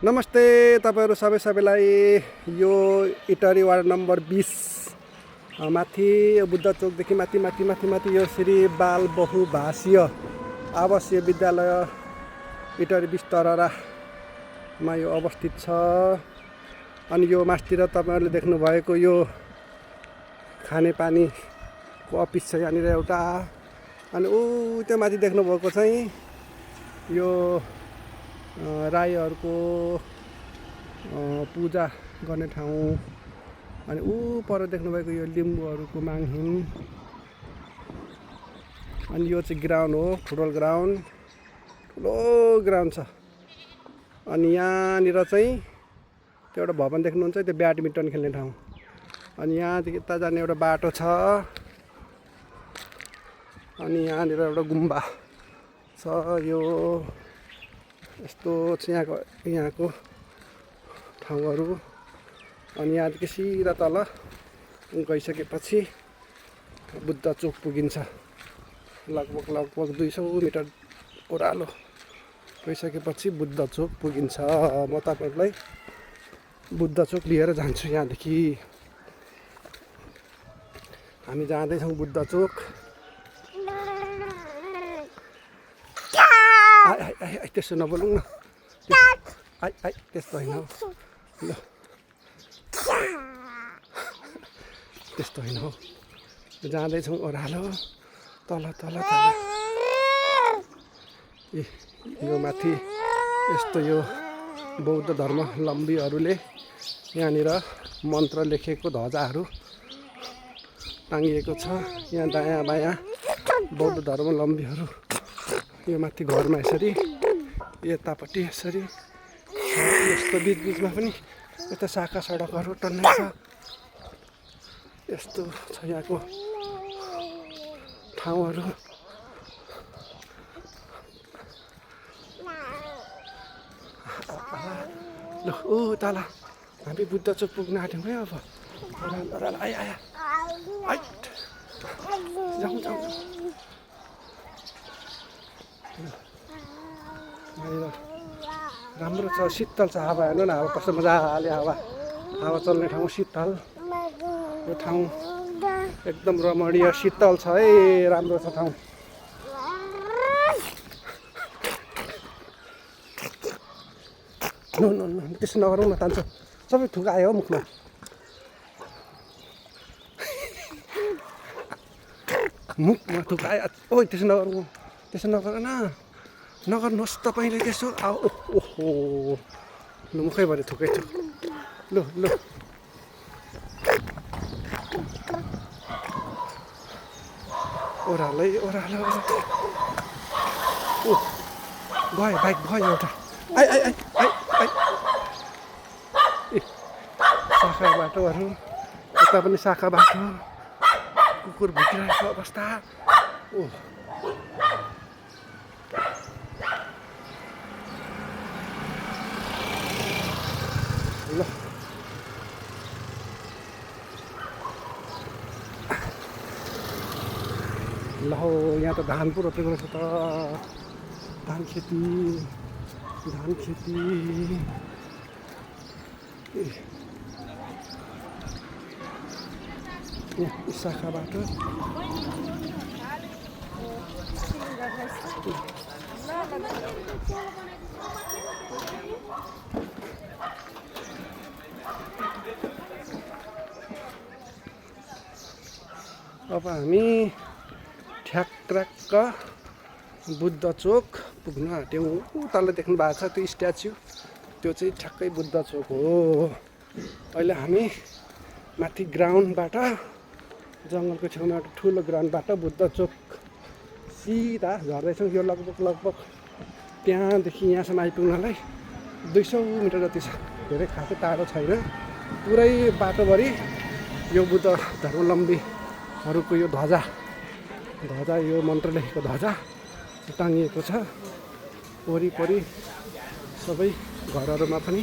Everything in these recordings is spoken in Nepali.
नमस्ते तपाईहरु सबैलाई यो इटरी वार्ड नम्बर 20 माथि बुद्ध चोकदेखि माथि माथि माथि माथि यो श्री बाल बहुभाषीय आवासीय विद्यालय इटरी 20 तररामा यो अवस्थित छ। अनि यो मास्तिर तपाईहरुले देख्नु भएको यो खानेपानीको अफिस छ यहाँनिर एउटा। अनि त्यो माथि देख्नु भएको चाहिँ यो राईहरूको पूजा गर्ने ठाउँ। अनि पर देख्नुभएको यो लिम्बूहरूको माङहिम। अनि यो चाहिँ ग्राउन्ड हो, फुटबल ग्राउन्ड, ठुलो ग्राउन्ड छ। अनि यहाँनिर चाहिँ त्यो एउटा भवन देख्नुहुन्छ, त्यो ब्याडमिन्टन खेल्ने ठाउँ। अनि यहाँदेखि यता जाने एउटा बाटो छ। अनि यहाँनिर एउटा गुम्बा छ। यो यस्तो चाहिँ यहाँको ठाउँहरू। अनि यहाँदेखि सिधा तल गइसकेपछि बुद्ध चोक पुगिन्छ। लगभग 200 मिटर ओह्रालो गइसकेपछि बुद्ध चोक पुगिन्छ। म तपाईहरुलाई बुद्ध चोक लिएर जान्छु। यहाँदेखि हामी जाँदैछौँ बुद्ध चोक। त्यसो नबोलौँ न, त्यस्तो होइन, ल त्यस्तो होइन हो। जाँदैछौँ ओह्रालो तल तल तल। यो माथि यस्तो यो बौद्ध धर्मावलम्बीहरूले यहाँनिर मन्त्र लेखेको ध्वजाहरू टाङ्गिएको छ। यहाँ दायाँ बायाँ बौद्ध धर्मावलम्बीहरू यो माथि घरमा यसरी, यतापट्टि यसरी, यस्तो बिचबिचमा पनि यता शाखा सडकहरू टन्नै छ। यस्तो छ यहाँको ठाउँहरू। ल तल हामी बुद्ध चोक पुग्न आँट्यौँ है। अब ओह्रालो आया जाउँ जाउँ। राम्रो छ, शीतल छ हावा। हेर्नु न हावा कस्तो मजाले हावा चल्ने ठाउँ शीतल। यो ठाउँ एकदम रमणीय शीतल छ है। राम्रो छ ठाउँ। त्यसो नगरौँ न, तान्छ सबै थुक आयो हो मुखमा। मुखमा थुक आयो। ओ त्यसो नगरौँ, त्यसो नगर न, नगर्नुहोस् तपाईँले त्यसो। ओहो लु मुखैभरि थुकै छु। लु ओह्रालो ओ गयो, बाइक गयो एउटा। शाखा बाटोहरू, यता पनि शाखा बाटो, कुकुर भुकिरहेको अवस्था। ल हो यहाँ त धान पो रोपेको रहेछ त। धान खेती यहाँ शाखा बाटो। अब हामी ठ्याक्क बुद्ध चोक पुग्न आँट्यौँ। तल देख्नु भएको छ त्यो स्ट्याच्यु, त्यो चाहिँ ठ्याक्कै बुद्ध चोक हो। अहिले हामी माथि ग्राउन्डबाट, जङ्गलको छेउमा एउटा ठुलो ग्राउन्डबाट बुद्ध चोक सिधा झर्दैछौँ। यो लगभग त्यहाँदेखि यहाँसम्म आइपुग्नलाई 200 मिटर जति छ। धेरै खासै टाढो छैन। पुरै बाटोभरि यो बुद्ध धर्मावलम्बीहरूको यो ध्वजा, यो मन्त्र लेखेको ध्वजा टाङ्गिएको छ। वरिपरि सबै घरहरूमा पनि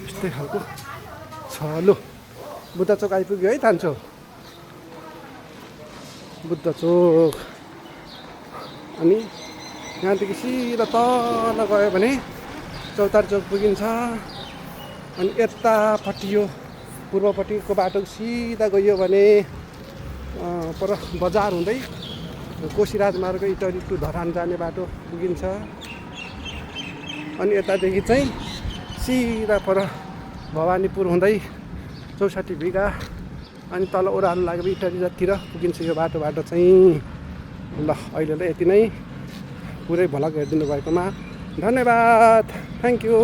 यस्तै खालको छ। लु बुद्ध चोक आइपुग्यो है तान्छो। बुद्ध चोक। अनि यहाँदेखि सिधा तल गयो भने चौतारी चोक पुगिन्छ। अनि यतापट्टि यो पूर्वपट्टिको बाटो सिधा गयो भने पर बजार हुँदै कोशी राजमार्ग इटहरी टु धरान जाने बाटो पुगिन्छ। अनि यतादेखि चाहिँ सिधा पर भवानीपुर हुँदै 64 बिघा अनि तल ओह्रालो लाग्यो इटहरी जतिर पुगिन्छ यो बाटोबाट चाहिँ। ल अहिलेलाई यति नै। पुरै भ्लग हेरिदिनु भएकोमा धन्यवाद। Thank you.